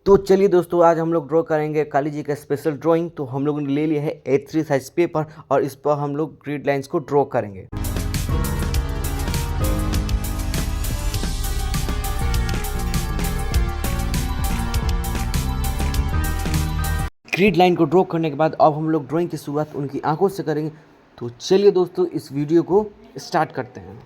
तो चलिए दोस्तों, आज हम लोग ड्रॉ करेंगे काली जी का स्पेशल ड्राइंग। तो हम लोगों ने ले लिया है A3 साइज पेपर और इस पर हम लोग ग्रिड लाइंस को ड्रॉ करेंगे। ग्रिड लाइन को ड्रॉ करने के बाद अब हम लोग ड्राइंग की शुरुआत उनकी आंखों से करेंगे। तो चलिए दोस्तों, इस वीडियो को स्टार्ट करते हैं।